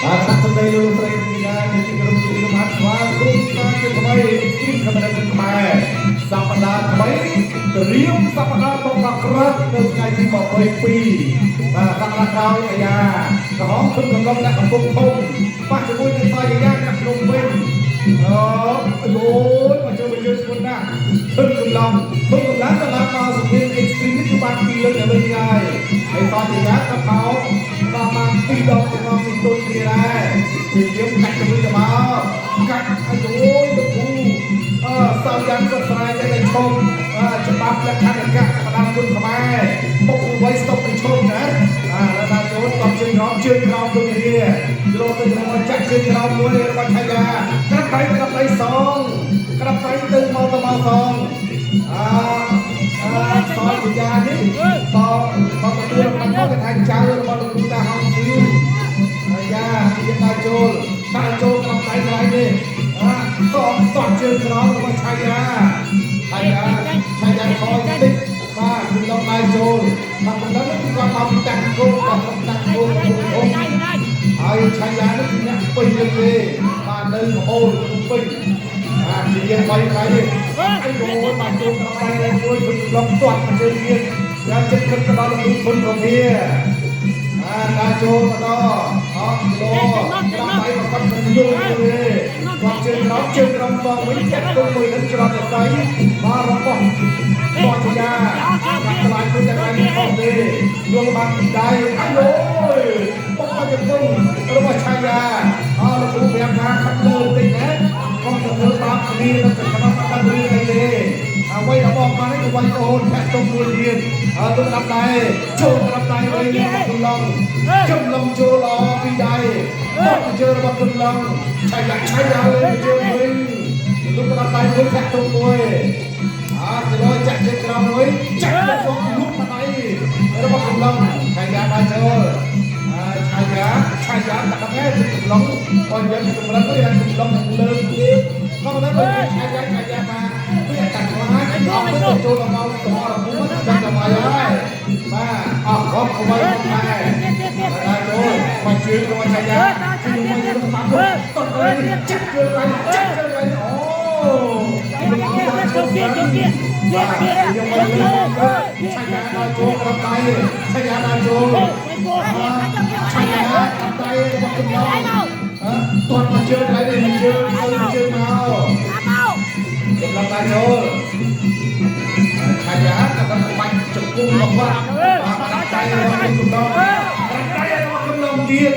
បាទសម្ដីលោកស្រីពីណាជាទីគោរពជាទីស្វាគមន៍ក្រុមការជាថ្មីទីខេត្តខ្មែរសប្តាហ៍ថ្មីត្រៀមសប្តាហ៍បកក្រាត់នៅថ្ងៃទី22បាទសប្តាហ៍ក្រោយអាយ៉ាក្រហមឈុតកំឡុងអ្នកកំពុងធំប៉ះជាមួយនឹងសាយយ៉ាអ្នកភ្នំពេញអូយមកជួយស្គនណាឈុតកំឡុងទៅឡើងទៅមកសុភីអេកស្ទ្រីមគឺបានពីលើកទៅវិញហើយហើយសាយយ៉ាក៏បោកដល់បានពីរដងទៅមកពីទូនគ្នាដែរជាយើងកាច់ទៅវិញទៅមកកាច់ឲ្យអូយទៅគូសាយយ៉ាក៏ស្រ័យតែឈប់ច្បាប់លក្ខណៈកណ្ដាលគុណខ្មែរពុកໄວស្តុបទៅឈប់ណាដល់ដល់ចូលតបជើងក្រោមទៅគ្នាយកទៅមកចាក់ជើងក្រោមមួយរបស់ឆៃយ៉ាក្រាប់ដៃសងក្រាប់ដៃទៅមកសងសងជាយ៉ានេះតទទួលបានមកថាចៅរបស់លោកតាហងទីយ៉ាជាដល់ចូលក្រាប់ដៃខ្លាំងនេះតបជើងក្រោមរបស់ឆៃយ៉ាខយតិចបាទគឺលោកដៃចូលតាមដល់នេះគឺគាត់មកតាំងគោគាត់តាំងគោហើយឆៃយ៉ានេះគឺអ្នកពេញយើងទេបាទនៅអូនពេញបាទជាយើង3ថ្ងៃនេះហើយចូលមកចូលក្របដៃមួយគឺឡងទាត់មកជើងទៀតយ៉ាងចិត្តគិតទៅដល់លោកធុនរមាការចូលមកដល់អត់លោក្របដៃមកគាត់ទៅយល់ទេគាត់ជើងក្រោមបងវិញចាក់ទុំមួយនឹងច្រត់ទៅបាទរបស់បោះជាកាត់ខ្លាចទៅតែមិនខុសទេយល់បានដៃអើយបុកមកជង្គង់របស់ឆៃយ៉ាលោកគ្រូប្រាប់ថាខាត់លើតិចណាកុំទៅធ្វើបាបគ្នានៅក្នុងបាត់រឿងអីទេអ្វីរបស់បាននេះគឺវាយអូនចាក់ទុំមួយទៀតទុំដាក់ដៃចូលដាក់ដៃវិញកំឡុងចូលល្អពីដៃមកជើងរបស់កំឡុងឆៃយ៉ាលេងជើងវិញលោកដាក់ដៃមួយចាក់ទុំមួយទៅដល់ចាក់ជើងក្រោមមួយចាក់មកលុបមកដៃរបស់កំឡុងឆៃយ៉ាបានចូលឆៃយ៉ាដាក់តែកំឡុងបើយើងកម្រិតទៅកំឡុងលើទៀតក៏មិនដឹងឆៃយ៉ាថាវាកាត់ខ្លាចអត់ទៅចូលមកមកពុំដាក់ទៅមកហើយបាទអស់គ្រប់អ្វីដែរដល់ចូលមកជឿរបស់ឆៃយ៉ាជាមួយនឹងបាក់តត់ទៅចាក់ជើងឡើងអូចូលទៀតយកមកឆៃយ៉ាដល់ចូលក្របដៃឆៃយ៉ាដល់ចូលឆៃយ៉ាដៃរបស់កំឡុងទាត់មកជើងដៃនេះជើងមកកំឡុងដល់ចូលឆៃយ៉ាក៏បាច់ជង្គង់របស់ដៃរបស់កំឡុងទៀត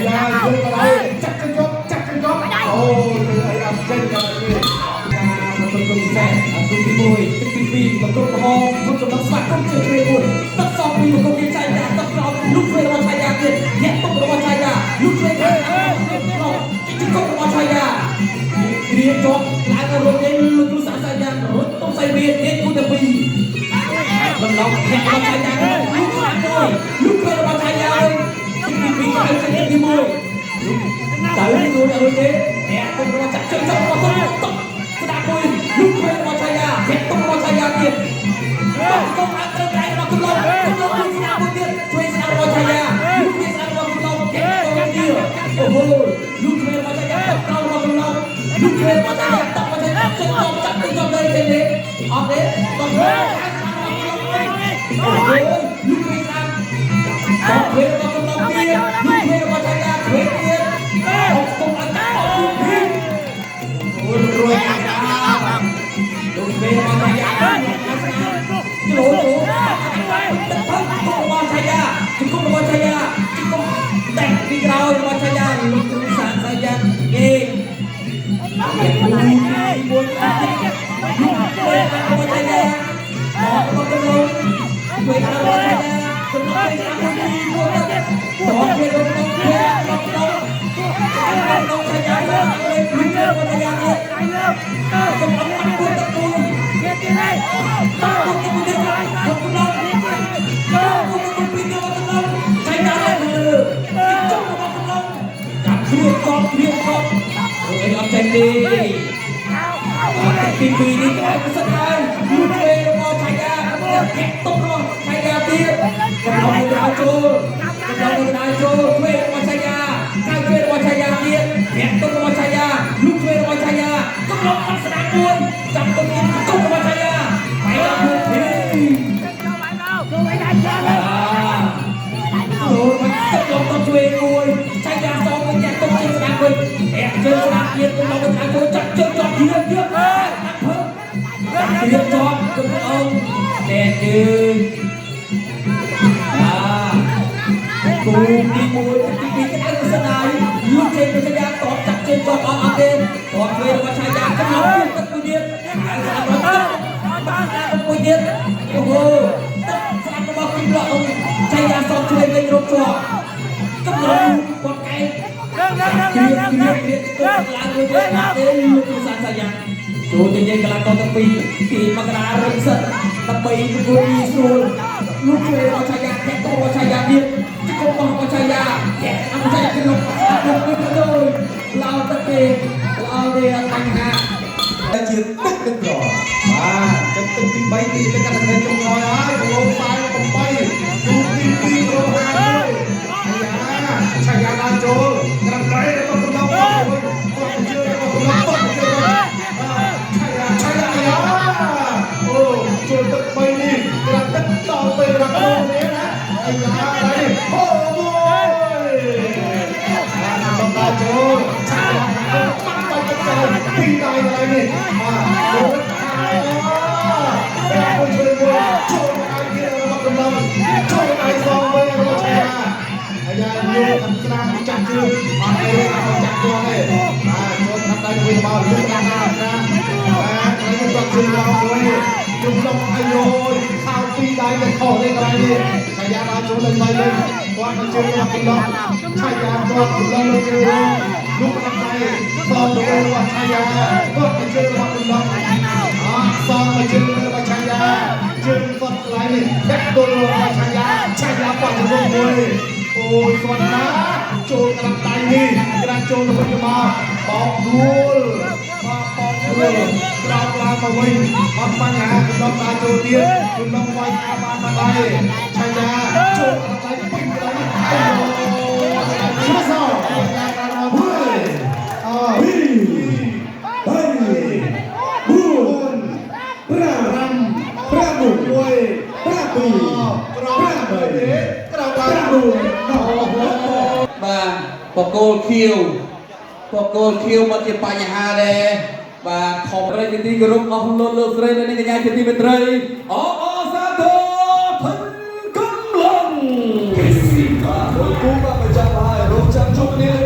យ៉ាយកទៅចាក់ទៅយកអូគឺអីអត់ចេញដល់នេះមកគុំសែគុំទី1ទឹកទី2មកគុំក្រហមគុំចំណងស្វាក់គុំជើងជ្រេមួយទឹកសងពីមកគុំទីឆៃយ៉ាទឹកក្រោមលុបធ្វើរបស់ឆៃយ៉ាទៀតអ្នកទុករបស់ឆៃយ៉ាលុបធ្វើទៀតជង្គង់របស់ឆៃយ៉ារៀបជាប់ឡើងទៅរត់នេះលោកគ្រូសាស្ត្រឆៃយ៉ារត់ទុំសៃវាទៀតគូទី2បន្លំអ្នករបស់ឆៃយ៉ាលុបស្វាក់មួយលុបធ្វើរបស់ឆៃយ៉ាទី2ទៅទី1តើលោកអើយទេអ្នកទុំរបស់ចាក់ជើងរបស់ទុំស្ដាប់មួយលុបធ្វើរបស់ឆៃយ៉ាអ្នកទុំរបស់ឆៃយ៉ាទៀតបាទគុំអត់ត្រូវដៃរបស់កំឡុងជួយស្ដាប់មួយទៀតជួយស្ដាប់របស់ឆៃយ៉ាលុបស្ដាប់របស់កំឡុងគេទៅទៀតអូហូលុបធ្វើរបស់ឆៃយ៉ាតក្រោយរបស់កំឡុងលុបធ្វើរបស់ឆៃយ៉ាតរបស់ឆៃយ៉ាជើងមកចាក់ទៅយកទៅទេអត់ទេតោះអូហូលុបធ្វើស្ដាប់តោះធ្វើរបស់កំឡុងទៀតលុបធ្វើរបស់ឆៃយ៉ាធ្វើទៀតអត់គុំអត់កាត់អត់គុំទៀតអូយរួយអាលោកមេរបស់ឆៃយ៉ាចូលរបស់ឆៃយ៉ាជង្គង់របស់ឆៃយ៉ាជង្គង់តែពីក្រោយរបស់ឆៃយ៉ាលោកគ្រូសាស្ត្រឆៃយ៉ាគេមួយរបស់ឆៃយ៉ាមកកំឡុងជួយដល់របស់ឆៃយ៉ាកំឡុងឆៃយ៉ាមួយតោះវារត់ទៅឆៃយ៉ាលើពីរបស់ឆៃយ៉ាទៀតកំឡុងពុតទៅគេទីនេះតោះទៅទីនេះកំឡុងឆៃយ៉ាលើចុះរបស់កំឡុងចាប់គ្រៀបកប់អីអត់ចេញទេទី2នេះក៏ពិសិដ្ឋហើយលុបពេលរបស់ឆៃយ៉ាគេទុករបស់ឆៃយ៉ាទៀតកំឡុងទៅចូលធ្វើរបស់ឆៃយ៉ាកាយពេល គូទី1ទី2គេទៅស្ដាយលុបចេញទៅយ៉ាងតបចាក់ជើងគាត់អត់ទេគាត់ធ្វើរបស់ឆាយាកំឡុងទឹកមួយទៀតហើយស្ដាប់របស់ទឹកមួយទៀតអូហូទឹកស្ដាប់របស់គីឡូឆាយាសងឆ្វេងវិញរកជាប់កំឡុងគាត់កែគ្រៀតឡើងមួយទៀតណាទេលោកគ្រូសាស្ត្រសាយាចូលទៅយើងកន្លងតទៅពីមករារឹកសិតដើម្បីគួរងាយស្រួលលោកជួយរបស់ឆាយាតែតរបស់ឆាយាទៀតជុំរបស់ឆាយាអត់ឆាយាគឺលោកទៅឡោទឹកទេឡោទេអញ្ហាតែជាទឹកទឹកក្របាទទឹកទឹកទី3ទីទឹកកាត់តែចុងក្រោយហើយគោខ្សែ8ទូទី2ក្រុម5ឆាយាបានចូលក្រាំក្រៃទៅកំឡុងគាត់ជឿរបស់កំឡុងគាត់ជឿឆាយាអូចូលទឹក3នេះក្រាំទឹកដល់ពេលរកនេះណាអាយ៉ាđâyអូយចូលឆាយាបាត់ទៅពីដៃอะไรនេះលោកហើយអូជួយចូលឲ្យគេរបស់កំឡុងចូលឲ្យសងវិញរបស់ឆាយាអាយ៉ាយកខាងក្រៅចាក់ជើងអត់អីចាក់ខ្លួនទេបាទចូលខាងដៃវិញមកលោកខាងណាបាទហើយគាត់ជើងមកវិញជុំឡុកអាយយខោពីដៃទៅខុសទេកន្លែងនេះឆាយាបានចូលលេងវិញគាត់មកជើងមកកំឡុងឆាយាគាត់កំឡុងលើជើងលោកខាងដៃសងទៅរបស់ឆាយាគាត់មកជើងមកកំឡុងសងមកជើងរបស់ឆាយាជើងគាត់កន្លែងនេះតែទល់របស់ឆាយាគាត់ទៅវិញអូយគាត់ណាចូលក្រាំដៃនេះក្រាំចូលទៅវិញមកបោកដួលមកបោកដួលក្រោកឡើងមកវិញអត់បញ្ហាកំឡុងដើរចូលទៀតកំឡុងវាយខាបានមកដៃឆាយាចូលក្រាំដៃពេញទៅអាយឈ្មោះសោហើយអូយបាទបកគោលខៀវមកជាបញ្ហាដែរបាទខំរៃទីគោរពអស់លោកស្រីនៅនេះកញ្ញាជាទីមេត្រីអសាទរធនកំឡុងគូបាទប្រចាំហើយរកចាំជួបគ្នា